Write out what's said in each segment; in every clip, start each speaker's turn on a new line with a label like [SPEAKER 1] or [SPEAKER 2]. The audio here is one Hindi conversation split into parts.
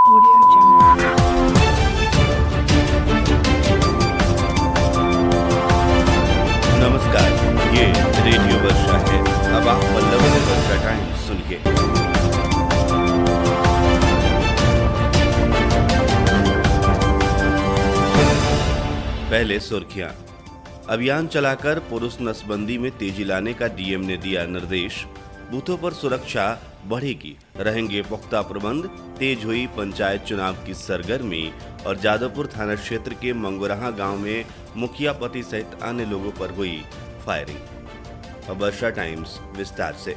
[SPEAKER 1] Audio Jungle.
[SPEAKER 2] नमस्कार, ये रेडियो वर्षा है। अब आप पल्लव से वर्षा टाइम्स सुनिए। पहले सुर्खियां। अभियान चलाकर पुरुष नसबंदी में तेजी लाने का डीएम ने दिया निर्देश। बूथों पर सुरक्षा बढ़ेगी, रहेंगे पुख्ता प्रबंध। तेज हुई पंचायत चुनाव की सरगर्मी और जादवपुर थाना क्षेत्र के मंगोराहा गांव में मुखिया पति सहित अन्य लोगों पर हुई फायरिंग। अब वर्षा टाइम्स विस्तार से।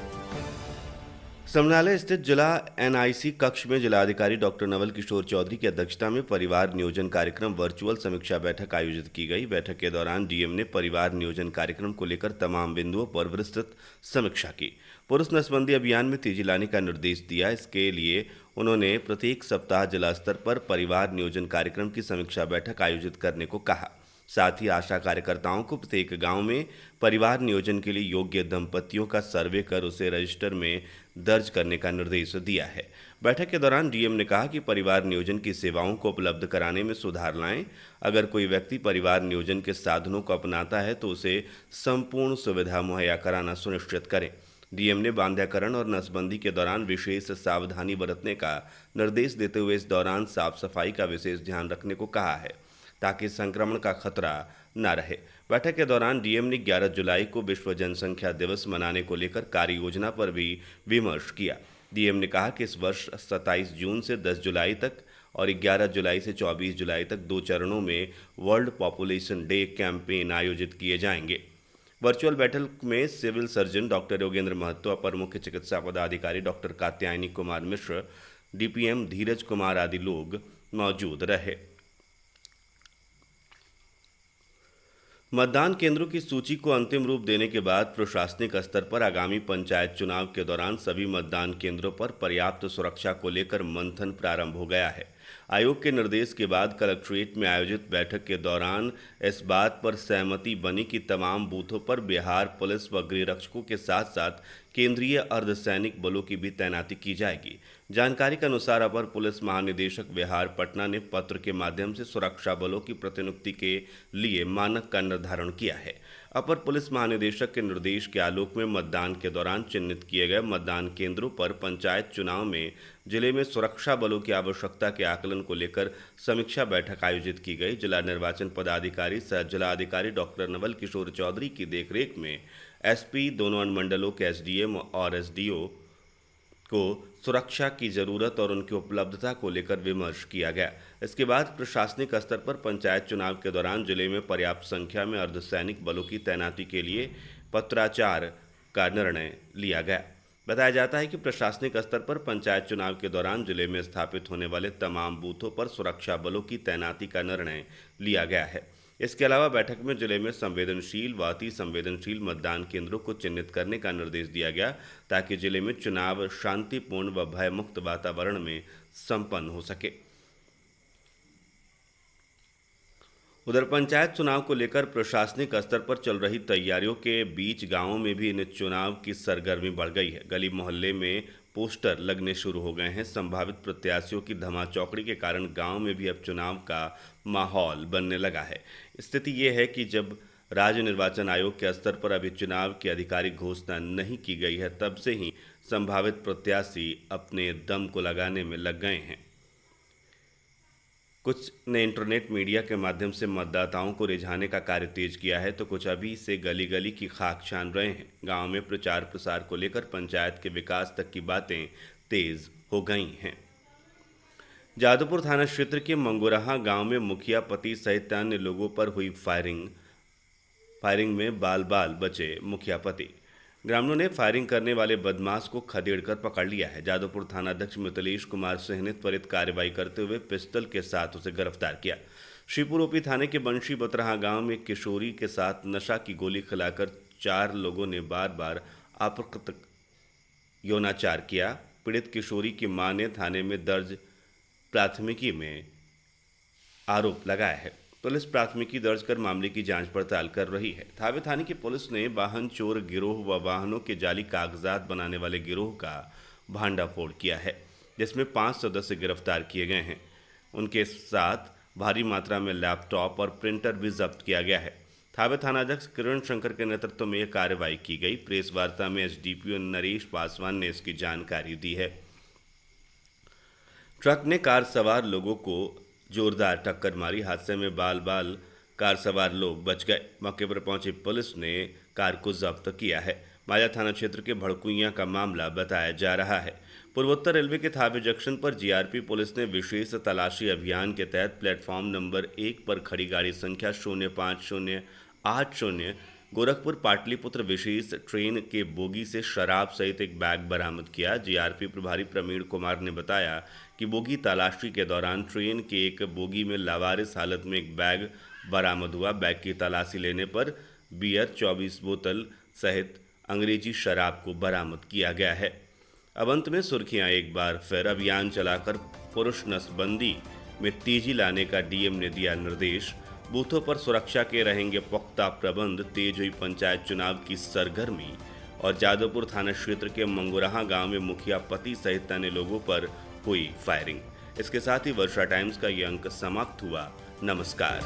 [SPEAKER 2] समनालय स्थित जिला एनआईसी कक्ष में जिलाधिकारी डॉक्टर नवल किशोर चौधरी की अध्यक्षता में परिवार नियोजन कार्यक्रम वर्चुअल समीक्षा बैठक आयोजित की गई। बैठक के दौरान डीएम ने परिवार नियोजन कार्यक्रम को लेकर तमाम बिंदुओं पर विस्तृत समीक्षा की। पुरुष नसबंदी अभियान में तेजी लाने का निर्देश दिया। इसके लिए उन्होंने प्रत्येक सप्ताह जिला स्तर पर परिवार नियोजन कार्यक्रम की समीक्षा बैठक आयोजित करने को कहा। साथ ही आशा कार्यकर्ताओं को प्रत्येक गांव में परिवार नियोजन के लिए योग्य दंपतियों का सर्वे कर उसे रजिस्टर में दर्ज करने का निर्देश दिया है। बैठक के दौरान डीएम ने कहा कि परिवार नियोजन की सेवाओं को उपलब्ध कराने में सुधार लाएं। अगर कोई व्यक्ति परिवार नियोजन के साधनों को अपनाता है तो उसे संपूर्ण सुविधा मुहैया कराना सुनिश्चित करें। डीएम ने बांध्याकरण और नसबंदी के दौरान विशेष सावधानी बरतने का निर्देश देते हुए इस दौरान साफ सफाई का विशेष ध्यान रखने को कहा है ताकि संक्रमण का खतरा न रहे। बैठक के दौरान डीएम ने 11 जुलाई को विश्व जनसंख्या दिवस मनाने को लेकर कार्य योजना पर भी विमर्श किया। डीएम ने कहा कि इस वर्ष 27 जून से 10 जुलाई तक और 11 जुलाई से 24 जुलाई तक 2 चरणों में वर्ल्ड पॉपुलेशन डे कैंपेन आयोजित किए जाएंगे। वर्चुअल बैठक में civil surgeon doctor Yogendra Mahto, अपर मुख्य चिकित्सा पदाधिकारी डॉक्टर कात्यायनी कुमार मिश्र, डीपीएम धीरज कुमार आदि लोग मौजूद रहे। मतदान केंद्रों की सूची को अंतिम रूप देने के बाद प्रशासनिक स्तर पर आगामी पंचायत चुनाव के दौरान सभी मतदान केंद्रों पर पर्याप्त सुरक्षा को लेकर मंथन प्रारंभ हो गया है। आयोग के निर्देश के बाद कलेक्ट्रेट में आयोजित बैठक के दौरान इस बात पर सहमति बनी कि तमाम बूथों पर बिहार पुलिस व गृह रक्षकों के साथ साथ केंद्रीय अर्धसैनिक बलों की भी तैनाती की जाएगी। जानकारी के अनुसार अपर पुलिस महानिदेशक बिहार पटना ने पत्र के माध्यम से सुरक्षा बलों की प्रतिनियुक्ति के लिए मानक का निर्धारण किया है। अपर पुलिस महानिदेशक के निर्देश के आलोक में मतदान के दौरान चिन्हित किए गए मतदान केंद्रों पर पंचायत चुनाव में जिले में सुरक्षा बलों की आवश्यकता के आकलन को लेकर समीक्षा बैठक आयोजित की गई। जिला निर्वाचन पदाधिकारी सह जिलाधिकारी डॉक्टर नवल किशोर चौधरी की देखरेख में एसपी, दोनों अनुमंडलों के एसडीएम और एसडीओ को सुरक्षा की जरूरत और उनकी उपलब्धता को लेकर विमर्श किया गया। इसके बाद प्रशासनिक स्तर पर पंचायत चुनाव के दौरान जिले में पर्याप्त संख्या में अर्धसैनिक बलों की तैनाती के लिए पत्राचार का निर्णय लिया गया। बताया जाता है कि प्रशासनिक स्तर पर पंचायत चुनाव के दौरान जिले में स्थापित होने वाले तमाम बूथों पर सुरक्षा बलों की तैनाती का निर्णय लिया गया है। इसके अलावा बैठक में जिले में संवेदनशील व अति संवेदनशील मतदान केंद्रों को चिन्हित करने का निर्देश दिया गया ताकि जिले में चुनाव शांतिपूर्ण व भयमुक्त वातावरण में संपन्न हो सके। उधर पंचायत चुनाव को लेकर प्रशासनिक स्तर पर चल रही तैयारियों के बीच गांवों में भी इन चुनाव की सरगर्मी बढ़ गई है। गली मोहल्ले में पोस्टर लगने शुरू हो गए हैं। संभावित प्रत्याशियों की धमाचौकड़ी के कारण गांव में भी अब चुनाव का माहौल बनने लगा है। स्थिति ये है कि जब राज्य निर्वाचन आयोग के स्तर पर अभी चुनाव की आधिकारिक घोषणा नहीं की गई है, तब से ही संभावित प्रत्याशी अपने दम को लगाने में लग गए हैं। कुछ ने इंटरनेट मीडिया के माध्यम से मतदाताओं को रिझाने का कार्य तेज किया है तो कुछ अभी से गली गली की खाक छान रहे हैं। गांव में प्रचार प्रसार को लेकर पंचायत के विकास तक की बातें तेज हो गई हैं। जादवपुर थाना क्षेत्र के मंगोराहा गांव में मुखिया पति सहित अन्य लोगों पर हुई फायरिंग में बाल बाल बचे मुखिया पति। ग्रामीणों ने फायरिंग करने वाले बदमाश को खदेड़कर पकड़ लिया है। जादवपुर थानाध्यक्ष मिथिलेश कुमार सिंह ने त्वरित कार्रवाई करते हुए पिस्टल के साथ उसे गिरफ्तार किया। श्रीपुर ओपी थाने के बंशी बतराहा गांव में किशोरी के साथ नशा की गोली खिलाकर 4 लोगों ने बार बार अप्रकृत यौनाचार किया। पीड़ित किशोरी की मां ने थाने में दर्ज प्राथमिकी में आरोप लगाया है। पुलिस प्राथमिकी दर्ज कर मामले की जांच पड़ताल कर रही है। थावे थाने की पुलिस ने वाहन चोर गिरोह व वाहनों के जाली कागजात बनाने वाले गिरोह का भांडाफोड़ किया है। जिसमें 5 सदस्य गिरफ्तार किए गए हैं। उनके साथ भारी मात्रा में लैपटॉप और प्रिंटर भी जब्त किया गया है। थावे थानाध्यक्ष किरण शंकर के नेतृत्व में यह कार्रवाई की गई। प्रेस वार्ता में एसडीपीओ नरेश पासवान ने इसकी जानकारी दी है। ट्रक ने कार सवार लोगों को जोरदार टक्कर मारी। हादसे में बाल कार सवार लोग बच गए। मौके पर पहुंची पुलिस ने कार को जब्त किया है। माया थाना क्षेत्र के भड़कुइया का मामला बताया जा रहा है। पूर्वोत्तर रेलवे के थावे जंक्शन पर जीआरपी पुलिस ने विशेष तलाशी अभियान के तहत प्लेटफॉर्म नंबर 1 पर खड़ी गाड़ी संख्या 05080 गोरखपुर पाटलिपुत्र विशेष ट्रेन के बोगी से शराब सहित एक बैग बरामद किया। जीआरपी प्रभारी प्रवीण कुमार ने बताया कि बोगी तलाशी के दौरान ट्रेन के एक बोगी में लावारिस हालत में एक बैग बरामद हुआ। बैग की तलाशी लेने पर बियर 24 बोतल सहित अंग्रेजी शराब को बरामद किया गया है। अब अंत में सुर्खियां एक बार फिर। अभियान चलाकर पुरुष नसबंदी में तेजी लाने का डीएम ने दिया निर्देश। बूथों पर सुरक्षा के रहेंगे पुख्ता प्रबंध। तेज हुई पंचायत चुनाव की सरगर्मी। और जादवपुर थाना क्षेत्र के मंगुराहा गांव में मुखिया पति सहित अन्य लोगों पर हुई फायरिंग। इसके साथ ही वर्षा टाइम्स का ये अंक समाप्त हुआ। नमस्कार।